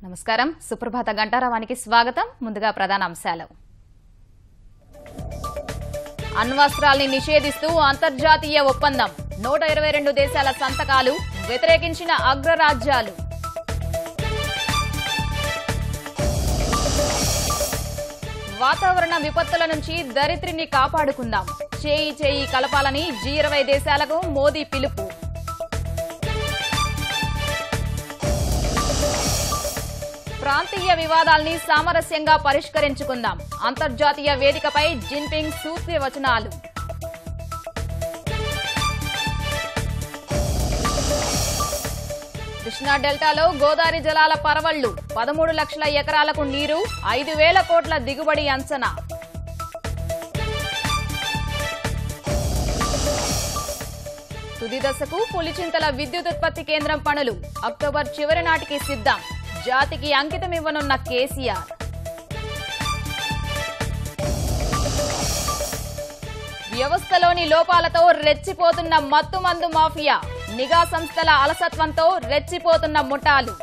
నమస్కారం సుప్రభాత గంటారావానికి స్వాగతం ముందుగా ప్రధాన అంశాలు అణ్వస్త్రాల్ని నిషేధిస్తూ అంతర్జాతీయ ఒప్పందం 122 దేశాల సంతకాలు వ్యతిరేకించిన అగ్రరాజ్యాలు వాతావరణ విపత్తుల నుంచి దరిద్రిని కాపాడుకుందాం చేయి చేయి కలపాలని G20 దేశాలకు మోదీ పిలుపు ప్రాంతీయ వివాదాల్ని సామరస్యంగా పరిష్కరించుకుందాం అంతర్జాతీయ వేదికపై జిన్పింగ్ సూత్ర వచనాలు కృష్ణా డెల్టాలో గోదావరి జలాల పరవళ్లు 13 లక్షల ఎకరాలకు నీరు 5,000 కోట్ల దిగుబడి అంచనా తుది దశకు పులిచింతల విద్యుత్ ఉత్పత్తి కేంద్రం పనులు అక్టోబర్ చివరి నాటికి సిద్ధం జాతికి అంకితమివ్వనున్న కేసీఆర్ వ్యవస్థలోని లోపాలతో రెచ్చిపోతున్న మత్తుమందు మాఫియా నిఘా సంస్థల అలసత్వంతో రెచ్చిపోతున్న ముఠాలు